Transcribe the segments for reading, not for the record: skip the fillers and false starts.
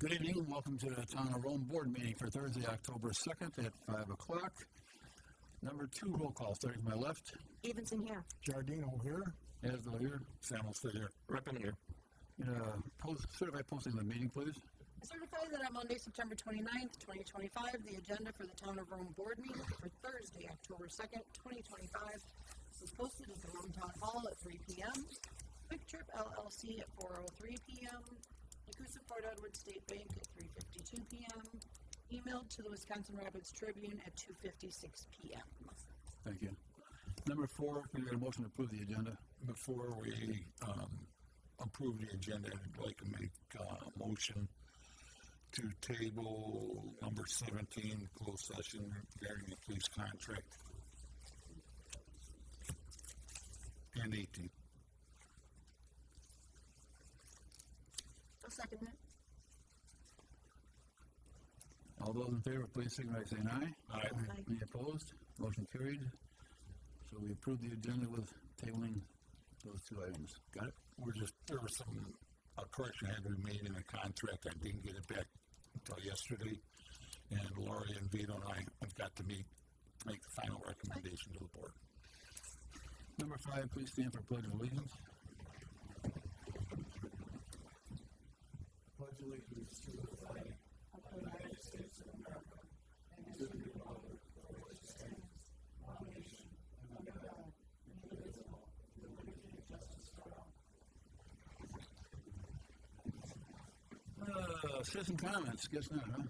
Good evening and welcome to the Town of Rome Board meeting for Thursday, October 2nd at 5 o'clock. Number 2 roll call, starting from my left. Evenson here. Jardino here. Asdell here. Samuelson here. Rippon here. Certify posting the meeting, please. I certify that on Monday, September 29th, 2025, the agenda for the Town of Rome Board meeting for Thursday, October 2nd, 2025 was posted at the Rome Town Hall at 3 p.m., Quick Trip LLC at 4:03 p.m., Nakusa Port Edward State Bank at 3:52 p.m., emailed to the Wisconsin Rapids Tribune at 2:56 p.m. Thank you. Number 4, can we get a motion to approve the agenda? Before we approve the agenda, I'd like to make a motion to table number 17, closed session regarding the police contract, and 18. I'll second that. All those in favor, please signify by saying aye. Aye. Aye. Any opposed? Motion carried. So we approved the agenda with tabling those 2 items. Got it? There was a correction had to be made in the contract. I didn't get it back until yesterday. And Laurie and Vito and I have got to make the final recommendation to the board. Number 5, please stand for Pledge of Allegiance. Pledge allegiance to the flag of the United States of America and to the republic for which it stands, one nation, under God, indivisible, with liberty and justice for all. Citizen comments. Guess not, huh?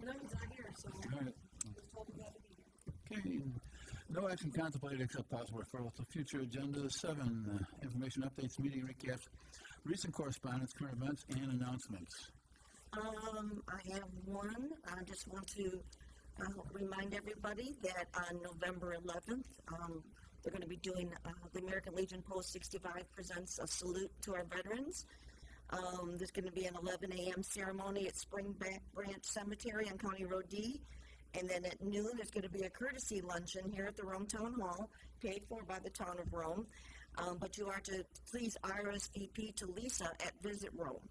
No, he's not here, so All right. I was told we had to be here. Okay. No action contemplated except possible referral to future agenda. 7, information updates, meeting recaps, recent correspondence, current events, and announcements. I have one. I just want to remind everybody that on November 11th, they're going to be doing the American Legion Post 65 presents a salute to our veterans. There's going to be an 11 a.m. ceremony at Springback Branch Cemetery on County Road D. And then at noon, there's going to be a courtesy luncheon here at the Rome Town Hall, paid for by the Town of Rome. But you are to please RSVP to Lisa at Visit Rome.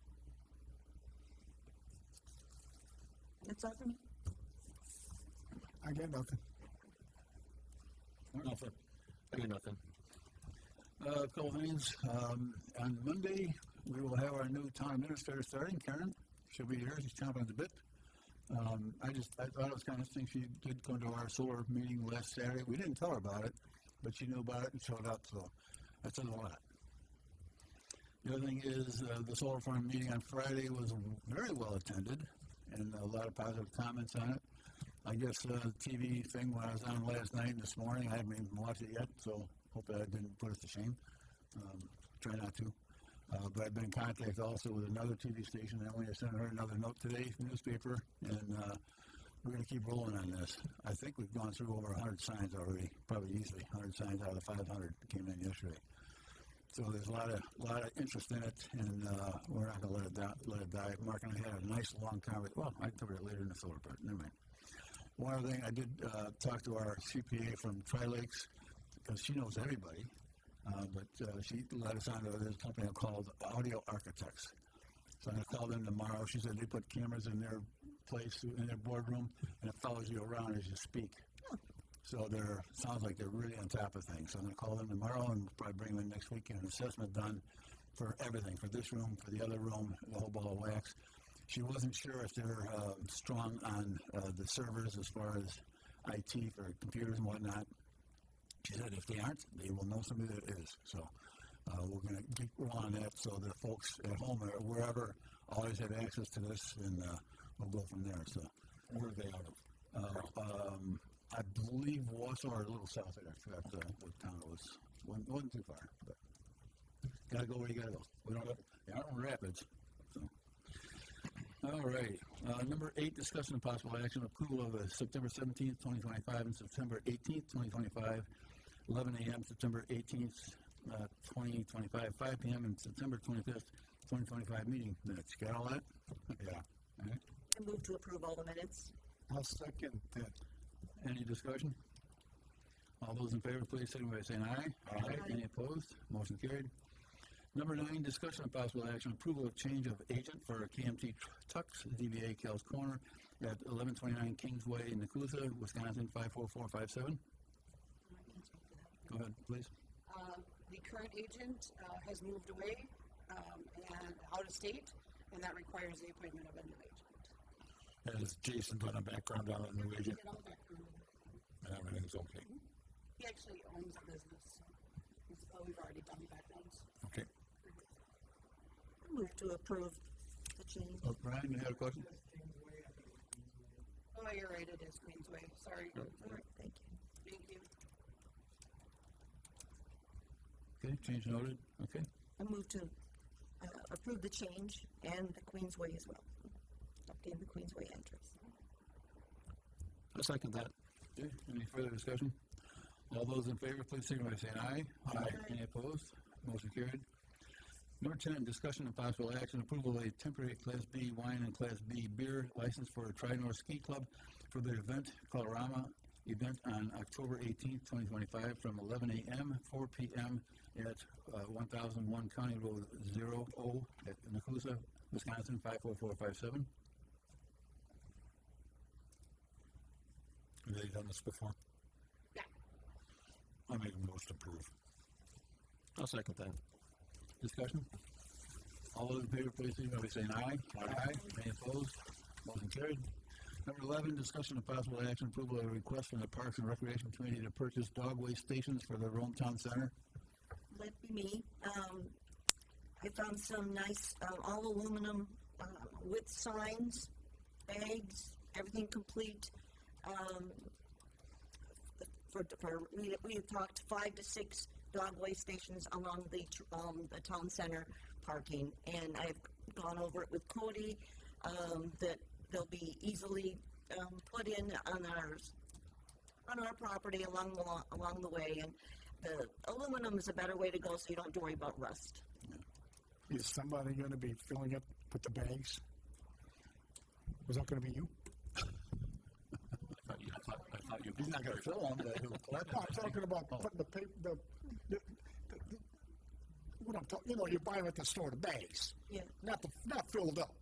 That's all for me. I got nothing. Nothing. I got nothing. A couple things. On Monday, we will have our new town administrator starting. Karen, she'll be here. She's chomping at the bit. I thought it was kind of interesting. She did come to our solar meeting last Saturday. We didn't tell her about it, but she knew about it and showed up, so that says a lot. The other thing is the solar farm meeting on Friday was very well attended and a lot of positive comments on it. I guess the TV thing when I was on last night and this morning, I haven't even watched it yet, so hope that didn't put us to shame. Try not to. But I've been in contact also with another TV station. I only sent her another note today, newspaper, and we're going to keep rolling on this. I think we've gone through over 100 signs already, probably easily 100 signs out of the 500 that came in yesterday. So there's a lot of interest in it, and we're not going to let it die. Mark and I had a nice long conversation. Well, I can cover it later in the solar part. Never mind. One other thing, I did talk to our CPA from Tri-Lakes because she knows everybody. But she led us on to this company called Audio Architects. So I'm going to call them tomorrow. She said they put cameras in their place, in their boardroom, and it follows you around as you speak. So sounds like they're really on top of things. So I'm going to call them tomorrow and probably bring them in next week and an assessment done for everything, for this room, for the other room, the whole ball of wax. She wasn't sure if they're strong on the servers as far as IT for computers and whatnot. She said if they aren't, they will know somebody that is. So we're going to keep rolling on that so the folks at home or wherever always have access to this, and we'll go from there. So Where are they out of? I believe Wausau or a little south of there. I forgot what town it was. Wasn't too far, but gotta go where you gotta go. We aren't in Rapids. So. All right. Number 8, discussion of possible action, approval of September 17th, 2025 and September 18th, 2025, 11 a.m., September 18th, 2025, 5 p.m., and September 25th, 2025 meeting minutes. Got all that? Yeah. All right. I move to approve all the minutes. I'll second that. Any discussion? All those in favor, please signify by saying aye. Aye. Any opposed? Motion carried. Number 9, discussion of possible action, approval of change of agent for KMT Trucks, DBA Kells Corner at 1129 Kingsway, Nakusa, Wisconsin, 54457. Go ahead, please. The current agent has moved away and out of state, and that requires the appointment of a new agent. Has Jason done a background on a new agent? Get all that approved. And everything's okay? He actually owns a business, so we've already done backgrounds. Okay. Move to approve the change. Oh, Brian, you had a question? Oh, you're right, it is Queensway. Sorry. All right, thank you. Thank you. Okay, change noted. Okay. I move to approve the change and the Queensway as well. Update the Queensway entrance. I'll second that. Okay, any further discussion? All those in favor, please signify by saying aye. Aye. Any opposed? Motion carried. Number 10, discussion and possible action, approval of a temporary Class B wine and Class B beer license for a Tri-North Ski Club for the event, Colorama event on October 18th, 2025 from 11 a.m., 4 p.m. at 1001 County Road 00 at Nakusa, Wisconsin, 54457. Have they done this before? Yeah. I'll make a motion to approve. I'll second that. Discussion? All those in favor, please signify by saying aye. Aye. Any opposed? Motion carried. Number 11, discussion of possible action, approval of a request from the Parks and Recreation Committee to purchase dog waste stations for the Rome Town Center. That'd be me. I found some nice all aluminum with signs, bags, everything complete. We had talked 5 to 6 dog waste stations along the town center parking, and I've gone over it with Cody that they'll be easily put in on our property along the way, and the aluminum is a better way to go, so you don't have to worry about rust. Is somebody going to be filling up with the bags? Was that going to be you? I thought you. He's not going to fill them, but he'll collect them. I'm talking about putting the paper, what I'm talking, you buy them at the store, the bags. Yeah. Not filled up.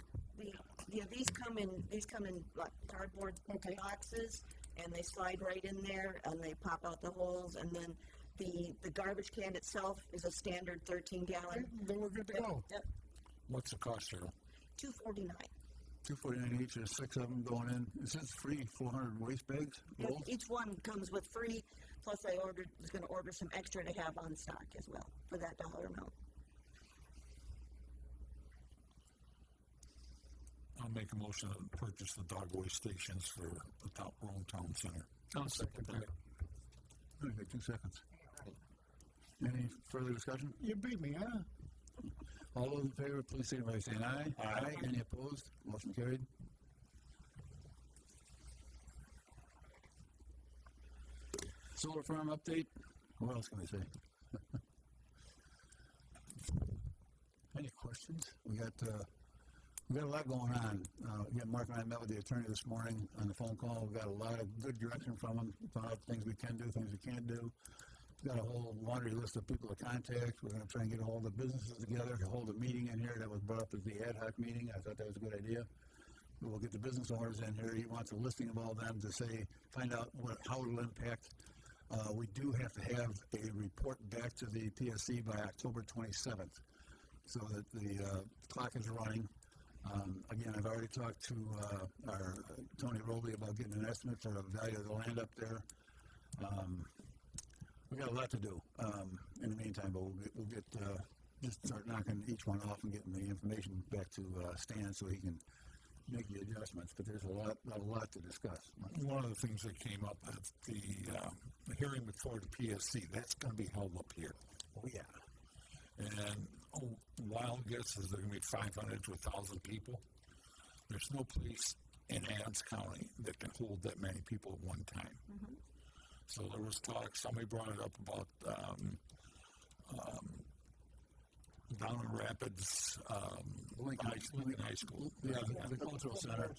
These come in like cardboard boxes, and they slide right in there, and they pop out the holes, and then the garbage can itself is a standard 13-gallon. Then we're good to go. Yep. What's the cost, Cheryl? $2.49. $2.49 each, there's 6 of them going in. This is free, 400 waste bags. Yep, each one comes with free, plus I was going to order some extra to have on stock as well for that dollar amount. I'll make a motion to purchase the dog waste stations for the Rome Town Center. I'll second that. Okay, 2 seconds. Any further discussion? You beat me, huh? All those in favor, please signify by saying aye. Aye. Any opposed? Motion carried. Solar farm update. What else can I say? Any questions? We got a lot going on. Again, Mark and I met with the attorney this morning on the phone call. We got a lot of good direction from him. Found out things we can do, things we can't do. We've got a whole laundry list of people to contact. We're going to try and get a hold of businesses together, hold a meeting in here. That was brought up as the ad hoc meeting. I thought that was a good idea. We'll get the business owners in here. He wants a listing of all them to find out how it will impact. We do have to have a report back to the PSC by October 27th, so that the clock is running. Again, I've already talked to our Tony Roby about getting an estimate for the value of the land up there. We got a lot to do in the meantime, but we'll get just start knocking each one off and getting the information back to Stan so he can make the adjustments. But there's a lot to discuss. One of the things that came up at the hearing before the PSC, that's going to be held up here. Oh yeah. And wild guess is there going to be 500 to 1,000 people. There's no place in Adams County that can hold that many people at one time. Mm-hmm. So there was talk, somebody brought it up about down in Rapids, Lincoln High School. Yeah, the cultural center.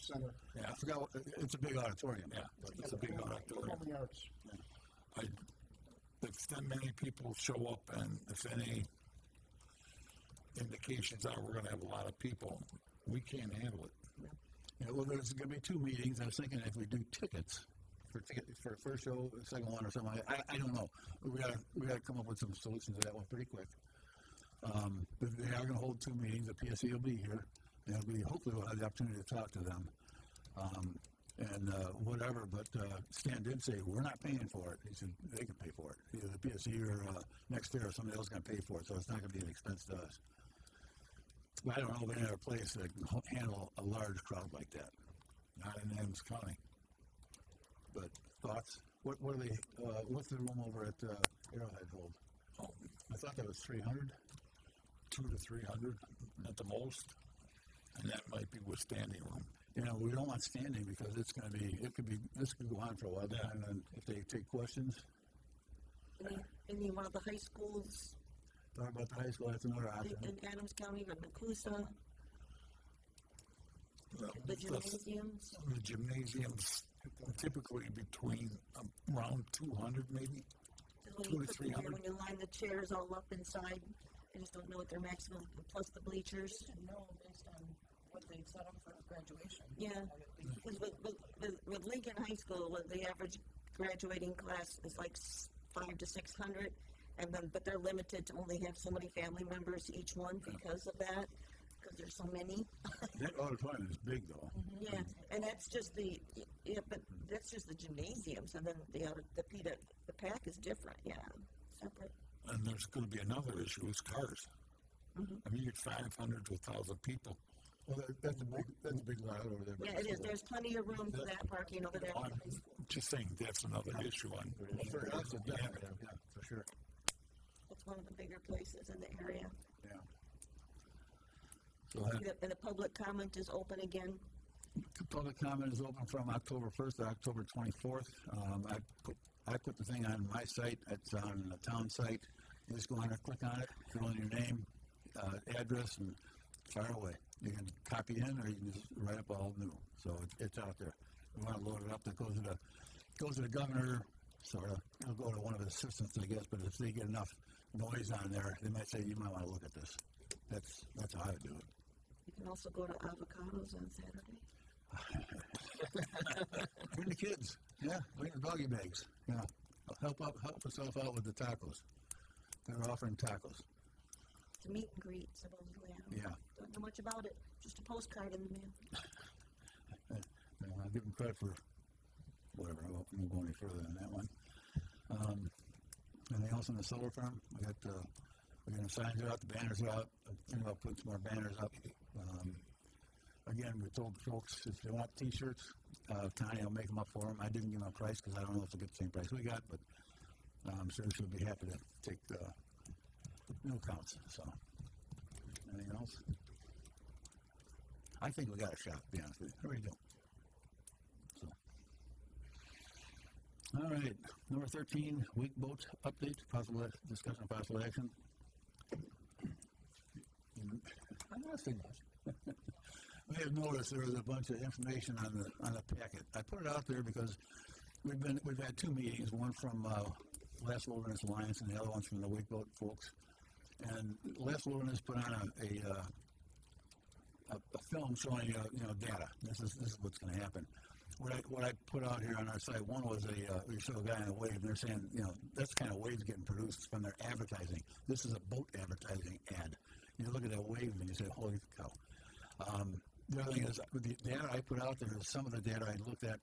Yeah. I forgot. It's a big auditorium. Yeah, but it's a big auditorium. If that many people show up, and if any indications are we're gonna have a lot of people. We can't handle it. Yeah, well, there's gonna be 2 meetings. I was thinking if we do tickets for the first show, the second one, or something. I don't know. We gotta come up with some solutions to that one pretty quick. But they are gonna hold 2 meetings. The PSC will be here, and hopefully we'll have the opportunity to talk to them. Whatever. But Stan did say we're not paying for it. He said they can pay for it. Either the PSC or next year or somebody else is gonna pay for it. So it's not gonna be an expense to us. But I don't know of any other place that can handle a large crowd like that. Not in Adams County. But thoughts? What are they? What's the room over at Arrowhead hold? Oh, I thought that was 300. 200 to 300 at the most, and that might be with standing room. You know, we don't want standing because this could go on for a while. Yeah. Depending on if they take questions. Any one of the high schools Talk about the high school. That's another option. in Adams County or Nakusa, the gymnasiums. The gymnasiums typically between around 200 maybe. When 200 you to put the- 300. when you line the chairs all up inside, I just don't know what their maximum, plus the bleachers. To know based on what they set up for graduation. Yeah. I would think. Because with Lincoln High School, the average graduating class is like 500 to 600, but they're limited to only have so many family members each one because of that, because there's so many. That auditorium is big, though. Yeah, and that's just but that's just the gymnasiums, and then the PAC is different. Yeah, separate. And there's going to be another issue is cars. I mean, you get 500 to 1,000 people. Well, that's a big lot over there. Yeah, it is. There's plenty of room for that parking over there. I'm just saying that's another issue on. For us, it's definitely, yeah, for sure. It's one of the bigger places in the area. Yeah. So And the public comment is open again. Public comment is open from October 1st to October 24th. I put the thing on my site. It's on the town site. You just go on there, click on it, fill in your name, address, and fire away. You can copy in, or you can just write up all new. So it's out there. We want to load it up. That goes to the governor. Sort of. It'll go to one of his assistants, I guess. But if they get enough noise on there, they might say you might want to look at this. That's how I do it. You can also go to Avocados on Saturday. Bring the kids. Yeah, bring the doggy bags. Yeah, help yourself out with the tacos. They're offering tacos. It's a meet and greet, supposedly. Yeah. Don't know much about it. Just a postcard in the mail. I'll give them credit for whatever. I won't go any further than that one. Anything else on the solar farm? We're getting signs out. The banners are out. I'm thinking about putting some more banners up. Again, we told folks if they want T-shirts, Tanya will make them up for them. I didn't give them a price because I don't know if they'll get the same price we got, but I'm sure she'll be happy to take new accounts. So, anything else? I think we got a shot, to be honest with you. I really do. So, all right. Number 13, week boat update, possible discussion, possible action. I'm not saying much. We have noticed there was a bunch of information on the packet. I put it out there because we've had 2 meetings, one from Last Wilderness Alliance and the other one's from the Wake Boat folks. And Last Wilderness put on a film showing data. This is what's going to happen. What I put out here on our site, one was we show a guy in a wave, and they're saying, that's the kind of waves getting produced from their advertising. This is a boat advertising ad. You look at that wave and you say, holy cow. The other thing is, with the data I put out there is some of the data I looked at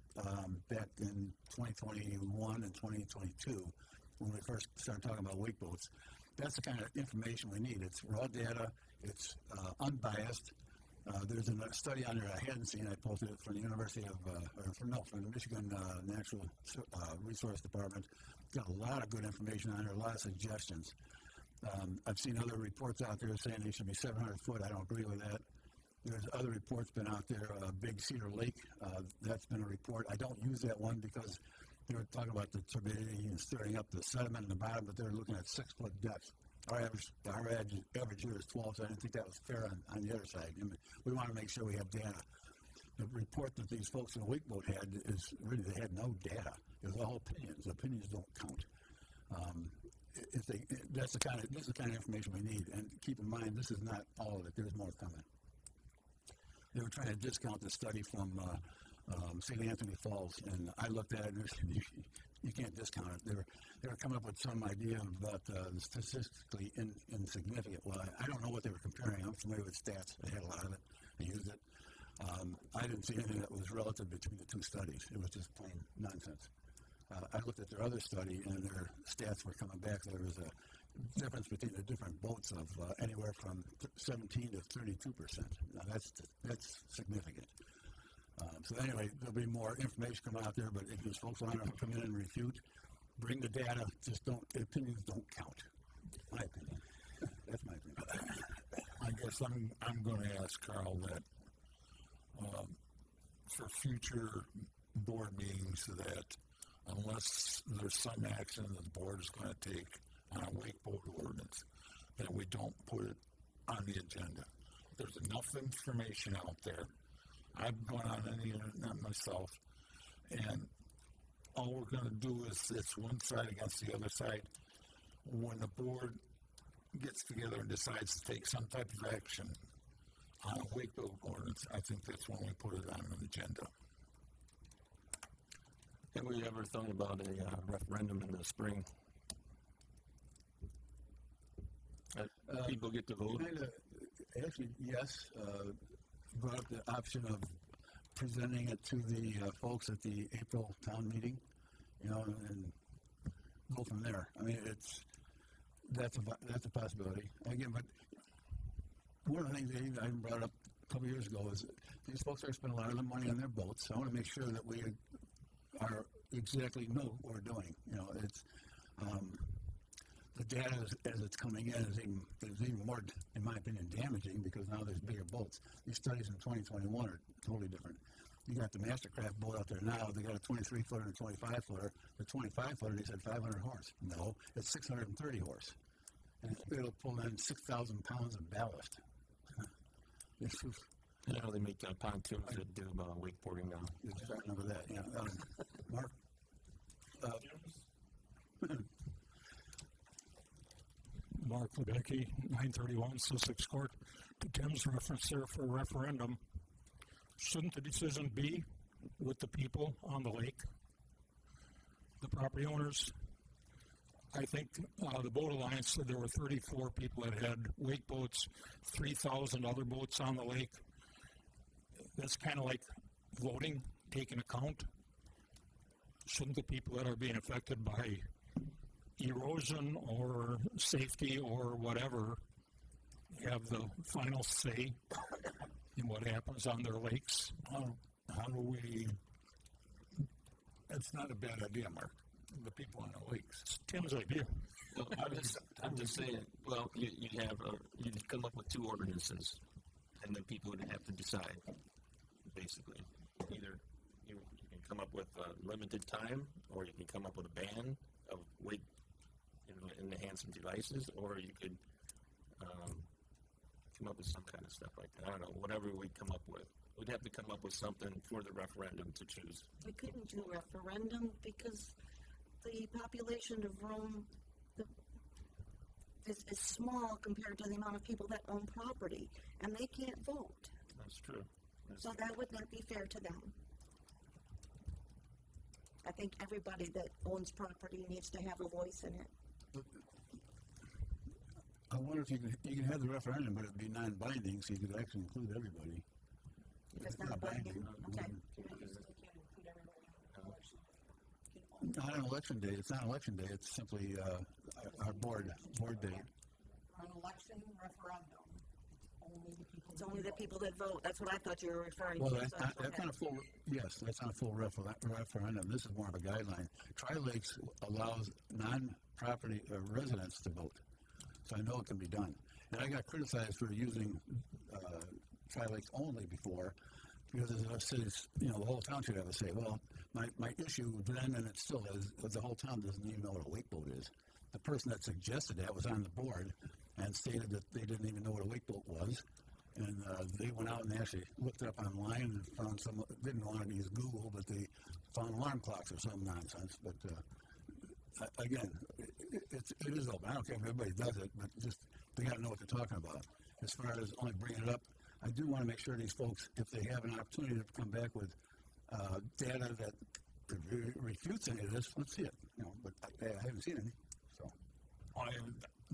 back in 2021 and 2022 when we first started talking about wake boats. That's the kind of information we need. It's raw data. It's unbiased. There's a study on there I hadn't seen. I posted it from the University of, from the Michigan Natural Resource Department. Got a lot of good information on there, a lot of suggestions. I've seen other reports out there saying they should be 700 foot. I don't agree with that. There's other reports been out there. Big Cedar Lake, that's been a report. I don't use that one because they were talking about the turbidity and stirring up the sediment in the bottom, but they're looking at 6 foot depth. Our average here is 12, so I didn't think that was fair on the other side. We want to make sure we have data. The report that these folks in Wakeboat had is really they had no data. It was all opinions. Opinions don't count. this is the kind of information we need. And keep in mind, this is not all of it. There's more coming. They were trying to discount the study from St. Anthony Falls, and I looked at it and you can't discount it. They were coming up with some idea about the statistically insignificant. Well, I don't know what they were comparing. I'm familiar with stats. They had a lot of it. They used it. I didn't see anything that was relative between the two studies. It was just plain nonsense. I looked at their other study, and their stats were coming back. There was a difference between the different boats of anywhere from 17 to 32%. Now, that's significant. So anyway, there'll be more information coming out there, but if these folks want to come in and refute, bring the data. Just opinions don't count. My opinion. That's my opinion. I guess I'm going to ask Carl that for future board meetings that unless there's some action that the board is going to take on a wake boat ordinance, that we don't put it on the agenda. There's enough information out there. I've gone on the internet myself, and all we're going to do is it's one side against the other side. When the board gets together and decides to take some type of action on a wake boat ordinance, I think that's when we put it on an agenda. Have we ever thought about a referendum in the spring? People get to vote? Actually, yes. Brought up the option of presenting it to the folks at the April town meeting, and go from there. I mean, that's a possibility. Again, but one of the things that I even brought up a couple years ago is these folks are spending a lot of the money on their boats. I want to make sure that we are exactly know what we're doing. It's the data as it's coming in is even more, in my opinion, damaging because now there's bigger boats. These studies in 2021 are totally different. You got the Mastercraft boat out there now. They got a 23-footer and a 25-footer. The 25-footer, they said 500 horse. No, it's 630 horse. And it'll pull in 6,000 pounds of ballast. They make pontoons that do wakeboarding now. I remember that, yeah. Mark? Mark Lebecki, 931 Sussex Court. To Tim's reference there for a referendum, shouldn't the decision be with the people on the lake, the property owners? I think the Boat Alliance said there were 34 people that had wake boats, 3,000 other boats on the lake. That's kind of like voting, taking account. Shouldn't the people that are being affected by erosion or safety or whatever have the final say in what happens on their lakes? How do we... It's not a bad idea, Mark. The people on the lakes. It's Tim's idea. Well, I'm just saying, well, you'd come up with two ordinances, and then people would have to decide, basically. Either you can come up with a limited time, or you can come up with a ban of wake in the hands-on devices, or you could come up with some kind of stuff like that. I don't know, whatever we come up with. We'd have to come up with something for the referendum to choose. We couldn't do a referendum because the population of Rome is small compared to the amount of people that own property, and they can't vote. That's true. So that would not be fair to them. I think everybody that owns property needs to have a voice in it. I wonder if you can have the referendum, but it'd be non-binding, so you could actually include everybody. If it's not binding, okay. Not an election day. It's not election day. It's simply our board day. On election referendum, only the people. It's only the people that vote. That's what I thought you were referring Well, to. that's not a full. Yes, that's not a full referendum. This is more of a guideline. Tri-Lakes allows non-property residents to vote, so I know it can be done. And I got criticized for using Tri-Lakes only before, because as I said, the whole town should have a say. Well, my issue then, and it still is the whole town doesn't even know what a wake boat is. The person that suggested that was on the board and stated that they didn't even know what a wake boat was. And they went out and actually looked it up online and found didn't want to use Google, but they found alarm clocks or some nonsense. But again, it is open. I don't care if everybody does it, but just, they gotta know what they're talking about. As far as only bringing it up, I do wanna make sure these folks, if they have an opportunity to come back with, data that refutes any of this, let's see it, you know, but I haven't seen any, so.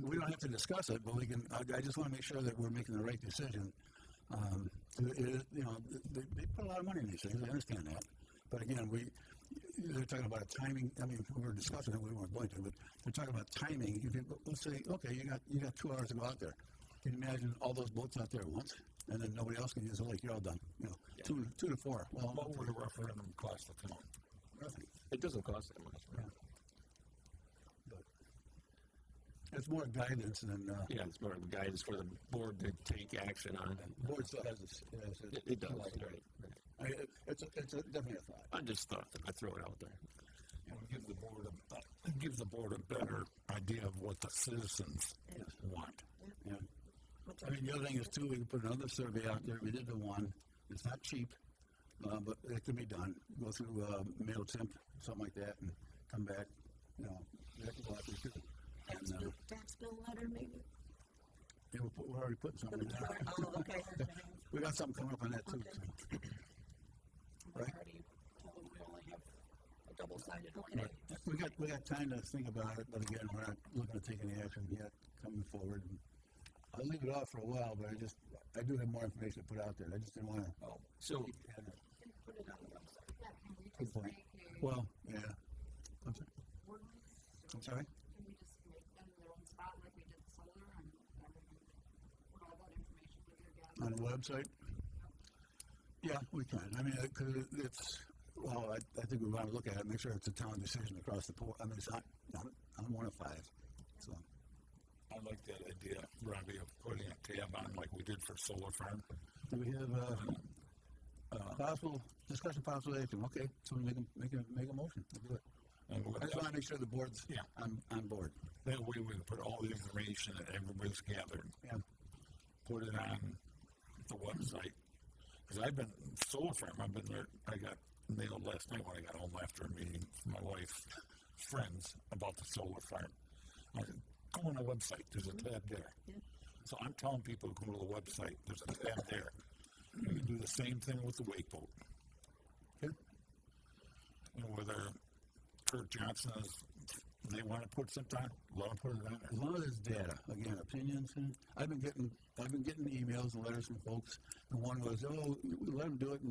We don't have to discuss it, but we can, I just wanna make sure that we're making the right decision. You know, they put a lot of money in these things, I understand that. But again, they're talking about a timing, I mean, we were discussing it, we weren't going to, but they're talking about timing. If you, let's say, okay, you got 2 hours to go out there. Can you imagine all those boats out there at once? And then nobody else can use the lake, you're all done, you know, 2 to 4. Well, What would a referendum cost the town? nothing. It doesn't cost that much. Yeah. But it's more guidance than, Yeah, it's more of a guidance for the board to take action on. the board still has this. It does, right. It's definitely a thought. I just thought that I'd throw it out there. And give the board a better idea of what the citizens want. Yeah. I mean, the other thing is too, we can put another survey out there. We did the one. It's not cheap, but it can be done. Go through MailChimp, something like that, and come back. You know, that can go out there too. And, Tax bill letter, maybe? yeah, we're already putting something in there. Oh, okay. We got something coming up on that too. Okay. So. I Right. already told them we only have a double-sided one. Right. We got time to think about it, but again, we're not looking to take any action yet coming forward. And I'll leave it off for a while, but I do have more information to put out there. I just didn't want to. So, Put it on the website. Good point. Well, yeah. I'm sorry. I'm sorry? Can we just make them their own spot like we did solar and put all that information that you're gathering? On the website? Yeah, we can. I mean, because it's, well, I think we want to look at it, make sure it's a town decision across the board. I mean, it's not, I'm 1 of 5. So, I like that idea, Robbie, of putting a tab on like we did for solar farm. do we have possible discussion, possible action? Okay, so we make a motion. We'll do it. And with I just want to make sure the board's Yeah. on board. that way we can put all the information that everybody's gathered, Yeah. put it on the website. Because I've been, solar farm, I've been there, I got nailed last night when I got home after a meeting with my wife's friends about the solar farm. I said, go on the website, there's a tab there. Yeah. So I'm telling people to go to the website, there's a tab there. You can do the same thing with the wake boat. Okay. And whether Kurt Johnson is, they want to put something on, let them put it on As there. long as it's data, again, opinions. And I've been getting emails and letters from folks. And one was, oh, let them do it,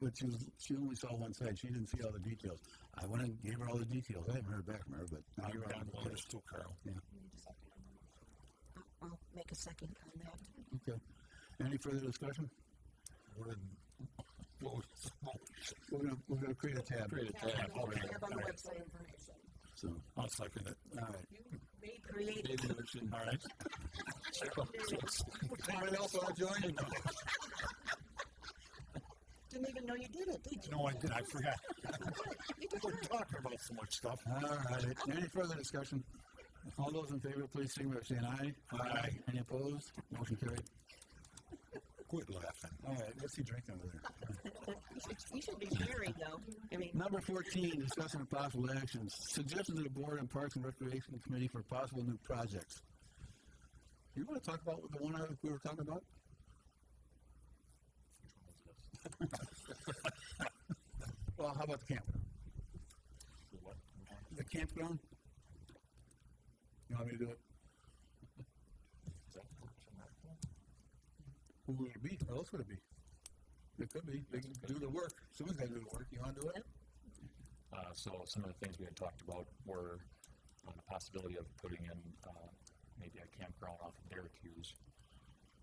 but she only saw one side. She didn't see all the details. I went and gave her all the details. I haven't heard back from her, but now I've you're on gotten the letters too, Carl. Yeah. I'll make a second on that. Okay. Any further discussion? We're gonna create a tab. create a tab. Okay. Have on the website information. So, I'll second it. all right. Be creative. Maybe we should, All right. Somebody else want to join? Didn't even know you did it, did you? No, I did. I forgot. We're talking about so much stuff. All right. Any further discussion? All those in favor, please signify by saying aye. Aye. Any opposed? Motion carried. Quit laughing. All right. What's he drinking over there? You should be hearing though. I mean, Number 14, discussing the possible actions. Suggestions to the Board and Parks and Recreation Committee for possible new projects. You want to talk about the one we were talking about? Well, how about the campground? The campground? You want me to do it? Who would it be? Who else would it be? It could be. They can do the work. Someone's got to do the work. You want to do it? So some of the things we had talked about were the possibility of putting in maybe a campground off of Derek Hughes,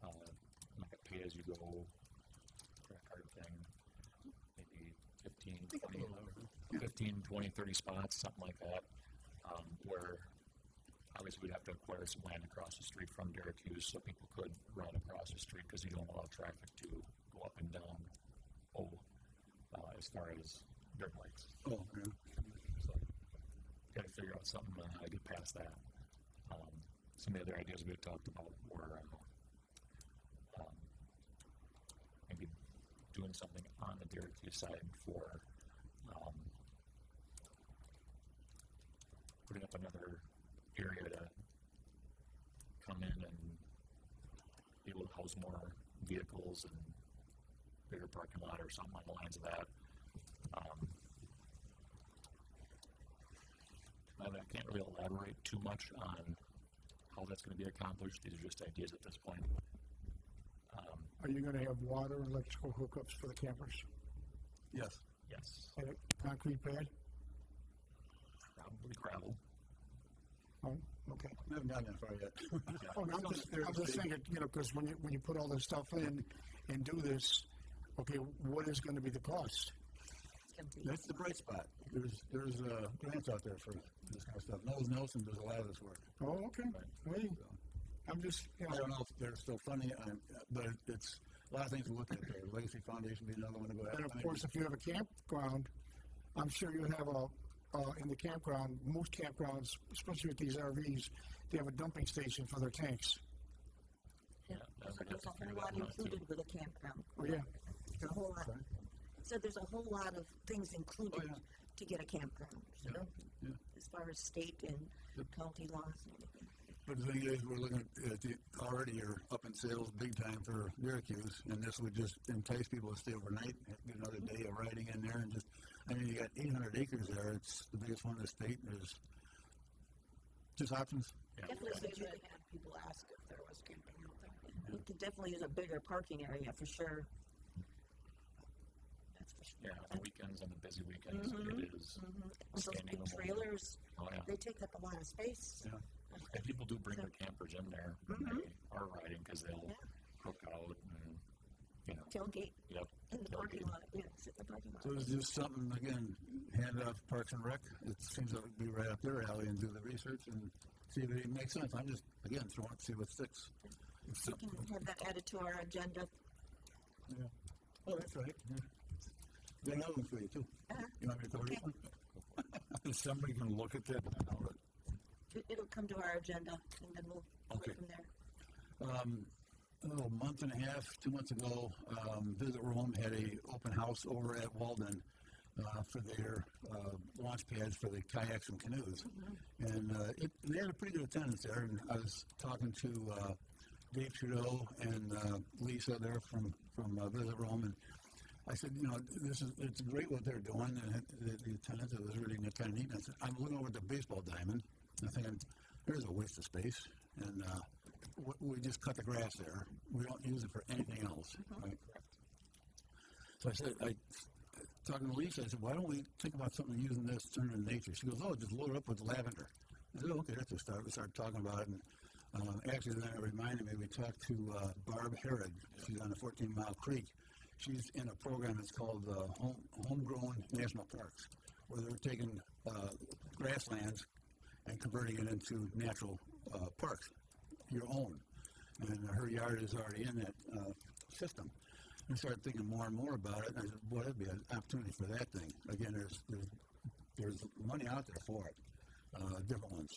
like a pay-as-you-go credit card thing, maybe 15, 20, 30 spots, something like that, where obviously we'd have to acquire some land across the street from Derek Hughes so people could run across the street because you don't allow traffic to go up and down as far as dirt bikes. Oh, yeah. So, got to figure out something on how to get past that. Some of the other ideas we had talked about were maybe doing something on the Derek Hughes side for putting up another area to come in and be able to house more vehicles and bigger parking lot or something on the lines of that. I can't really elaborate too much on how that's going to be accomplished. These are just ideas at this point. Are you gonna have water and electrical hookups for the campers? Yes. Yes, And a concrete pad? probably gravel. Oh, okay. We haven't gotten that far yet. Oh, no, I'm just thinking, you know, because when you put all this stuff in and do this, okay, what is gonna be the cost? It's gonna be- That's the bright spot. There's grants out there for this kind of stuff. Knowles Nelson does a lot of this work. Oh, okay. Hey, I'm just, you I know, don't know if they're still funding it, but it's a lot of things to look at there. Legacy Foundation would be another one to go and after. of course, if you have a campground, I'm sure you have in the campground, most campgrounds, especially with these RVs, they have a dumping station for their tanks. Yeah, There's that's a whole lot included with a campground. Oh, yeah. There's a whole lot. So there's a whole lot of things included Oh, yeah. to get a campground. So Yeah. as far as state and county laws and everything. But the thing is, we're looking at already you're up in sales big time for Syracuse, and this would just entice people to stay overnight, get another day of riding in there, and you got 800 acres there. It's the biggest one in the state. There's just options. Definitely, They could you, had people ask if there was camping out there. you could definitely use a bigger parking area for sure. That's for sure. Yeah, on the weekends, on the busy weekends, it is Those standing big room only. trailers, Oh, yeah. they take up a lot of space. Yeah. And people do bring their campers in there when they are riding because they'll Yeah. hook out and, Tailgate yep. in the parking tailgate. lot. Yeah, sit in the parking lot. So it's just something, again, hand off Parks and Rec. It seems like it'd be right up their alley and do the research and see if it makes sense. I'm just, again, throwing it, see what sticks. We can have that added to our agenda. Yeah. Oh, that's right. Yeah. Got another one for you, too. You want me to cover this one? Is somebody gonna look at that? It'll come to our agenda and then we'll go Okay. from there. A month and a half, 2 months ago, Visit Rome had a open house over at Walden for their launch pads for the kayaks and canoes. And they had a pretty good attendance there. And I was talking to Dave Trudeau and Lisa there from Visit Rome, and I said, you know, it's great what they're doing, and the attendance, it was really kind of neat. And I said, I'm looking over at the baseball diamond, and I'm thinking, there's a waste of space, and we just cut the grass there. We don't use it for anything else, right? So I said, talking to Lisa, I said, why don't we think about something using this, turn it into nature? She goes, oh, just load it up with lavender. I said, okay, that's a start. We started talking about it, and actually then it reminded me, we talked to Barb Herod. She's on the 14 Mile Creek. She's in a program that's called Homegrown National Parks, where they're taking grasslands and converting it into natural parks, your own. And her yard is already in that system. I started thinking more and more about it, and I said, boy, that'd be an opportunity for that thing. Again, there's money out there for it, different ones.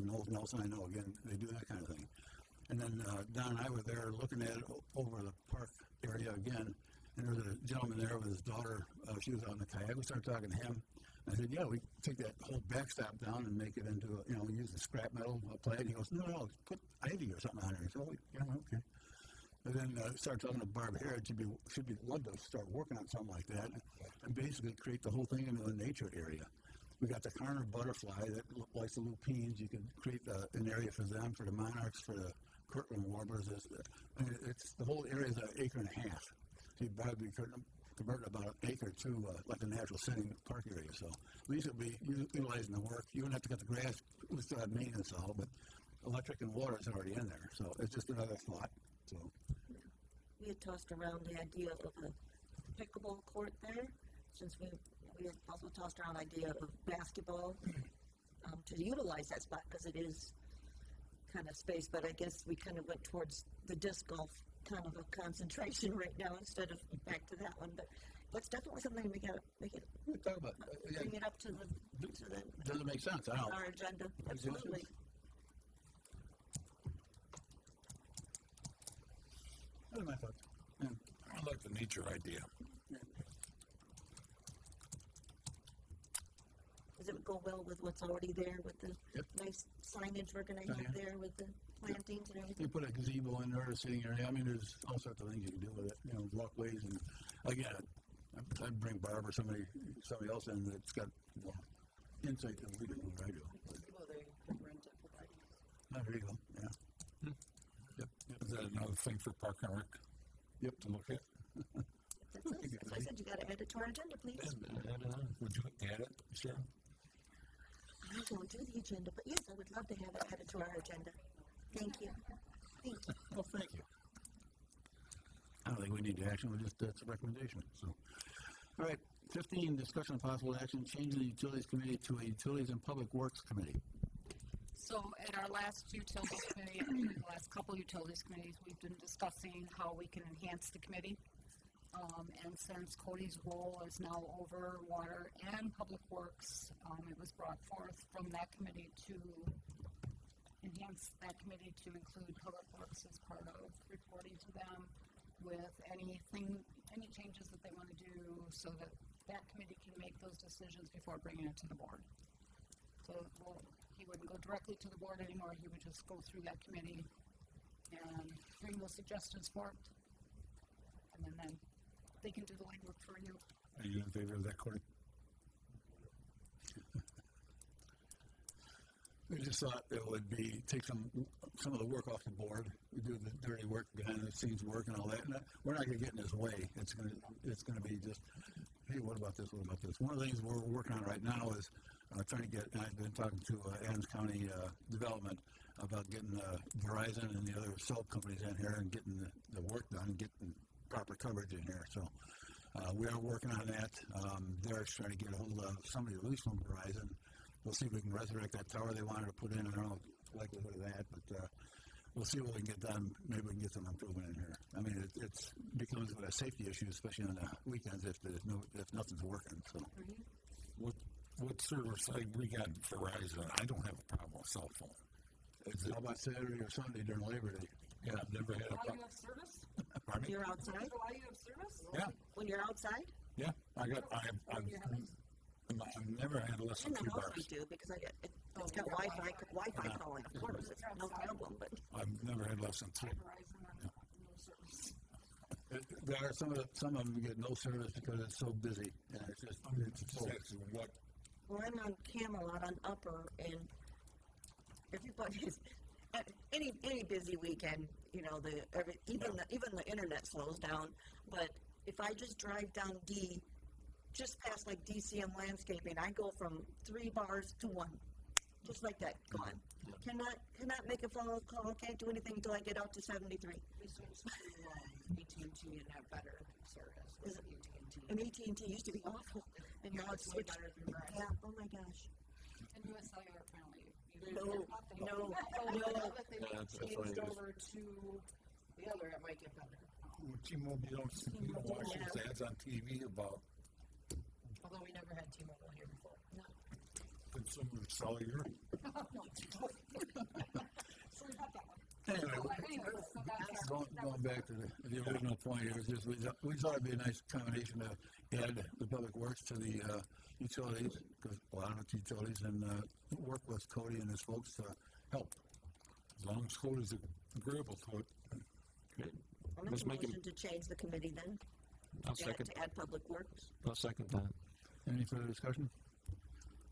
Knowles Nelson, I know, again, they do that kind of thing. And then Don and I were there looking at it over the park area again, and there was a gentleman there with his daughter. She was out in the kayak. We started talking to him. I said, yeah, we take that whole backstop down and make it into, use the scrap metal, apply it. He goes, no, put ivy or something on it. I said, oh, yeah, okay. And then started talking to Barb Herod. She'd be love to start working on something like that and basically create the whole thing into a nature area. We got the Carner butterfly that likes the lupines. You can create an area for them, for the monarchs, for the Kirtland warblers. It's the whole area is an acre and a half. So you'd probably convert about an acre to like a natural setting park area. So at least it'll be utilizing the work. You don't have to cut the grass. We still have maintenance all, but electric and water is already in there. So it's just another thought. So We had tossed around the idea of a pickleball court there, since we had also tossed around the idea of basketball to utilize that spot because it is kind of space, but I guess we kind of went towards the disc golf kind of a concentration right now instead of back to that one. But that's definitely something we gotta make it we'll talk about bring it up to the does it make sense? I don't know. our agenda. Absolutely. What are my thoughts? Yeah. I like the nature idea. Is it go well with what's already there with the Yep. nice signage we're gonna have there with the plantings and everything. You put a gazebo in there, a sitting area, I mean, there's all sorts of things you can do with it, you know, walkways and, again, I'd bring Barb or somebody else in that's got more insight than we do, what I do. Well, they rent it for parties. Oh, there you go, yeah. Yep, Is that another thing for Park and Rec? Yep. To look at? That's it. As I said, you gotta add it to our agenda, please. Would you add it, Cheryl? I don't do the agenda, but yes, I would love to have it added to our agenda. Thank you. Thank you. Well, thank you. I don't think we need action, that's a recommendation, so. All right, 15, discussion of possible action, changing the Utilities Committee to a Utilities and Public Works Committee. So at our last utilities committee, the last couple utilities committees, we've been discussing how we can enhance the committee. And since Cody's role is now over water and public works, it was brought forth from that committee to enhance that committee to include public works as part of reporting to them with any changes that they want to do so that that committee can make those decisions before bringing it to the board. So he wouldn't go directly to the board anymore, he would just go through that committee and bring those suggestions forth. And then they can do the legwork for you. Are you in favor of that, Cody? We just thought it would be, take some of the work off the board, we do the dirty work, behind the scenes work and all that, and we're not gonna get in his way, it's gonna be just, hey, what about this, One of the things we're working on right now is, trying to get, and I've been talking to, Adams County, Development about getting, Verizon and the other cell companies in here and getting the work done and getting proper coverage in here, so, we are working on that, Derek's trying to get a hold of somebody, at least from Verizon. We'll see if we can resurrect that tower they wanted to put in. I don't know the likelihood of that, but we'll see what we can get done. Maybe we can get some improvement in here. I mean, it becomes a safety issue, especially on the weekends if nothing's working. So, What service? We got Verizon. I don't have a problem with cell phone. how about Saturday or Sunday during Labor Day? Yeah, I've never had a While you problem. have service? Pardon me? You're outside? While you have service? Yeah, When you're outside? yeah. I've never had less In than the 2 house bars. we do, because it's got Wi-Fi calling, of course, it's no problem, but. I've never had less than 3. Verizon or no service. There are some of them get no service because it's so busy. And it's so. What? Well, I'm on Camelot on Upper, and everybody's any busy weekend, you know, even the internet slows down. But if I just drive down D, just past like DCM Landscaping, I go from 3 bars to 1, just like that, gone. Cannot make a phone call, can't do anything until I get out to 73. We switched to AT&T and have better service with AT&T. And AT&T used to be awful, and now it's way switched. better than Verizon. Yeah, oh my gosh. And US Cellular apparently. No. If they that's changed what it is. over to the other, it might get better. T-Mobile, you don't watch those ads on TV about Although we never had T-Mobile here before. No. consumer cellular. So we got that one. Anyway, Anyway, so that's our. going back to the original point here, is just we thought it'd be a nice combination to add the public works to the utilities, because a lot of it's utilities, and work with Cody and his folks to help. As long as Cody's agreeable to it. I'll make Let's a make it- motion to change the committee then, I'll second. to add public works. I'll second that. Any further discussion?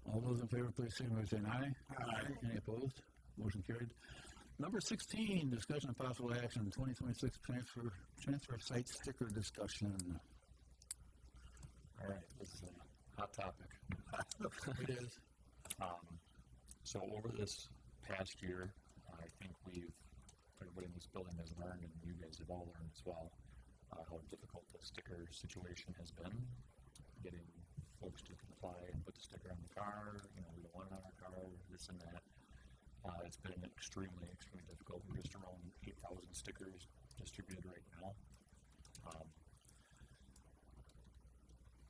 All those in favor, please signify by saying aye. Aye. Any opposed? Motion carried. Number 16, discussion of possible action, 2026 transfer site sticker discussion. All right, this is a hot topic. It is. So over this past year, I think everybody in this building has learned, and you guys have all learned as well, how difficult the sticker situation has been. Getting folks to comply and put the sticker on the car, we don't want it on our car, this and that. It's been extremely, extremely difficult. We're just around 8,000 stickers distributed right now.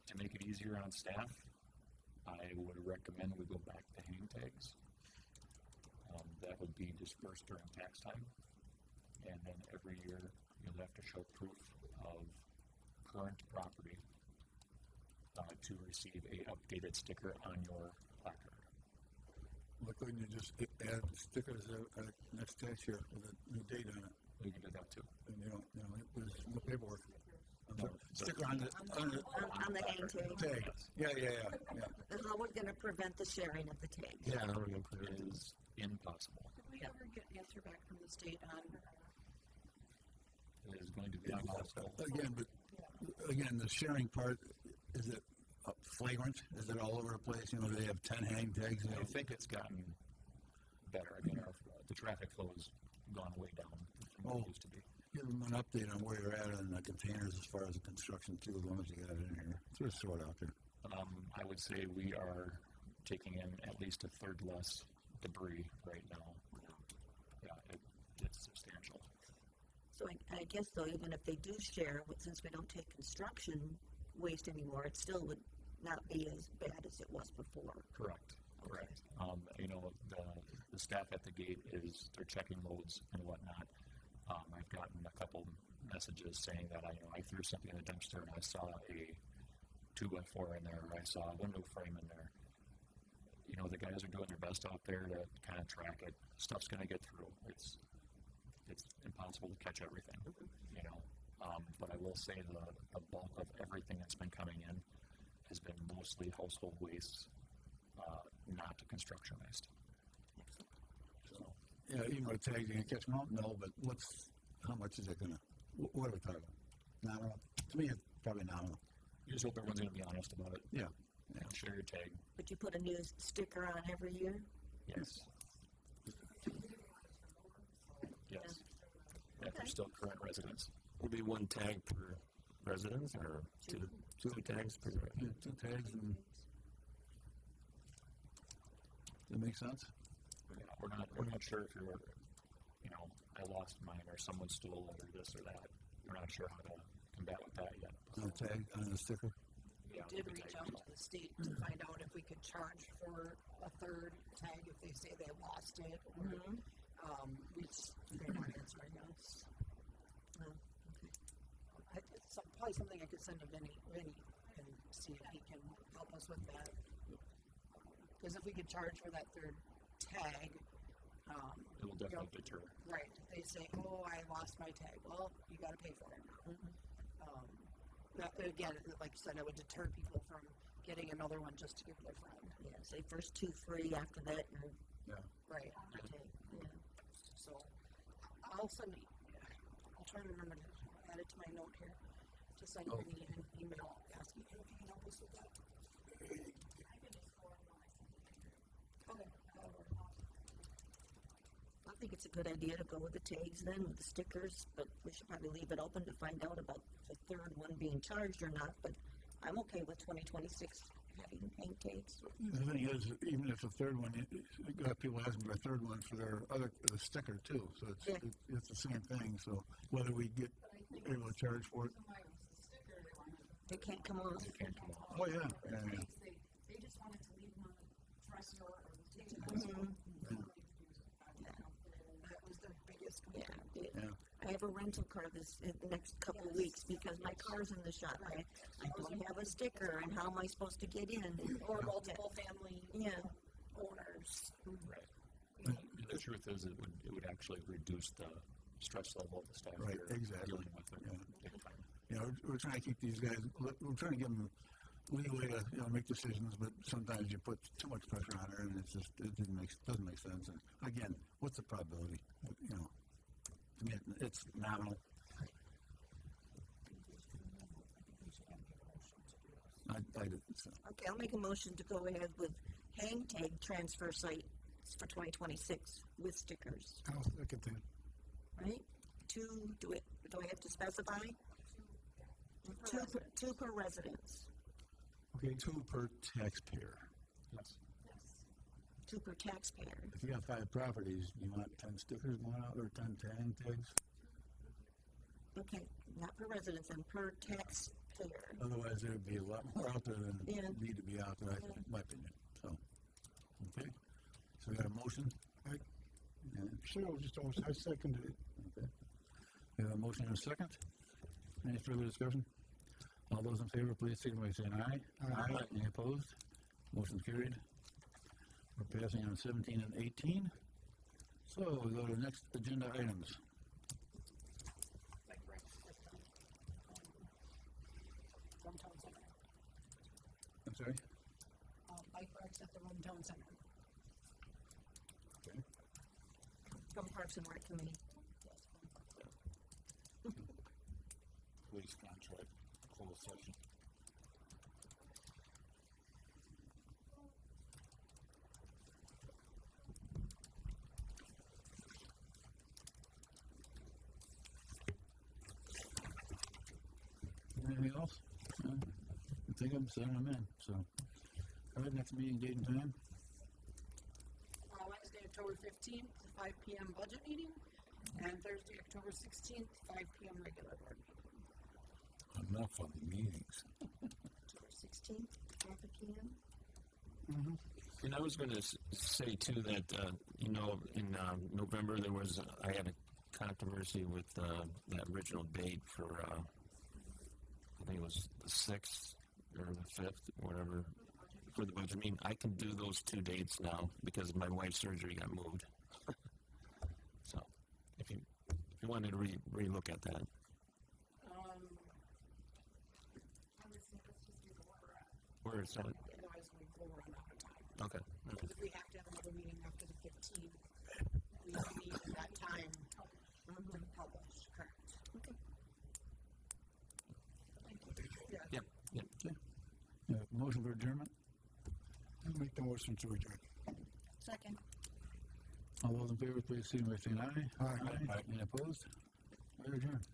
To make it easier on staff, I would recommend we go back to hang tags. That would be dispersed during tax time. And then every year, you'll have to show proof of current property to receive a updated sticker on your placard. Why couldn't you just add stickers next tax year with a new date on it? We can do that too. And there's no paperwork. No, Sticker on the On the hang tag. tag. Yeah. And how we're gonna prevent the sharing of the tags. Yeah, I don't remember. It is impossible. Did we ever get an answer back from the state on? It is going to be impossible. Again, the sharing part, is it flagrant? Is it all over the place? You know, they have 10 hang tags. I think it's gotten better. I mean, the traffic flow has gone way down from what it used to be. Give them an update on where you're at on the containers as far as the construction too, as long as you got it in here. Just throw it out there. I would say we are taking in at least a third less debris right now. Yeah, it's substantial. So I guess though, even if they do share, since we don't take construction waste anymore, it still would not be as bad as it was before. Correct. You know, the staff at the gate they're checking loads and whatnot. I've gotten a couple messages saying that I threw something in the dumpster and I saw a 2x4 in there, or I saw a window frame in there. You know, the guys are doing their best out there to kind of track it. Stuff's going to get through. It's impossible to catch everything, you know. But I will say the bulk of everything that's been coming in has been mostly household waste, not construction waste. So, Yeah, even with tags, you can catch them out? No, but how much is it gonna, what are we talking about? Nominal? To me, it's probably nominal. you just hope everyone's going to be honest about it. Yeah. Share your tag. But you put a new sticker on every year? Yes. Yes. If they're still current residents. Will be one tag per residence or two tags per resident? Yeah, 2 tags and. Does that make sense? We're not sure if you're, you know, I lost mine or someone stole it or this or that. We're not sure how to combat with that yet. On the tag, on the sticker? We did reach out to the state to find out if we could charge for a third tag if they say they lost it. They're not answering us. It's probably something I could send to Vinny and see if he can help us with that. Because if we could charge for that third tag, It will definitely deter. right? If they say, "Oh, I lost my tag," well, you got to pay for it. That, again, like you said, it would deter people from getting another one just to give their friend. Yeah, say first 2 free, after that, you're Right. okay. Yeah. So I'll try to remember to add it to my note here to send you an email asking if you can help us with that. Okay. I think it's a good idea to go with the tags then, with the stickers, but we should probably leave it open to find out about the third one being charged or not, but I'm okay with 2026 having hang tags. The thing is, even if the third one, you got people asking for a third one for their the sticker too, so it's the same thing, so whether we get able to charge for it. They can't come off. Oh, yeah. They just wanted to leave them on the dresser or the table. That was their biggest complaint. Yeah. I have a rental car in the next couple of weeks because my car's in the shop. I don't have a sticker, and how am I supposed to get in? Or multiple family owners. Right. The truth is, it would actually reduce the stress level of the staff. Right, here exactly. Dealing with it big time. You know, we're trying to keep these guys, we're trying to give them leeway to, make decisions, but sometimes you put too much pressure on her, and it doesn't make sense. And again, what's the probability? You know, to me, it's nominal. I didn't. So. Okay, I'll make a motion to go ahead with hang tag transfer sites for 2026 with stickers. I'll second that. Right? Do I have to specify? Two per residence. Okay, 2 per taxpayer. Yes. 2 per taxpayer. If you got 5 properties, you want 10 stickers going out or 10 hang tags? Okay, not per residence and per taxpayer. Otherwise, there would be a lot more out there than Yeah. need to be out there, in my opinion. So, okay. So we got a motion? Right. Cheryl just almost, I seconded it. Okay. We have a motion and a second. Any further discussion? All those in favor, please signify by saying aye. Aye. Any opposed? Motion carried. We're passing on 17 and 18. So we go to the next agenda items. Bike racks at the, Rumtown Center. I'm sorry? Bike racks at the Rumtown Center. Okay. From Parks and Rec Committee. Police contract, closed session. Anything else? I think I'm sending them in, so. All right, next meeting date and time? Wednesday, October 15th, 5 p.m. budget meeting, and Thursday, October 16th, 5 p.m. regular board meeting. Enough of the meetings. October 16th, 5 p.m. And I was going to say too that in November I had a controversy with that original date for I think it was the 6th or the 5th, whatever, for the budget meeting. I can do those 2 dates now because my wife's surgery got moved. So if you wanted to re-look at that. Where is that? Otherwise, we'll run out of time. Okay. Because if we have to have another meeting after the 15th, we need that time to publish, correct? Okay. Motion for adjournment? I'll make the motion to adjourn. Second. All those in favor, please signify by saying aye. Aye. Any opposed? We're adjourned.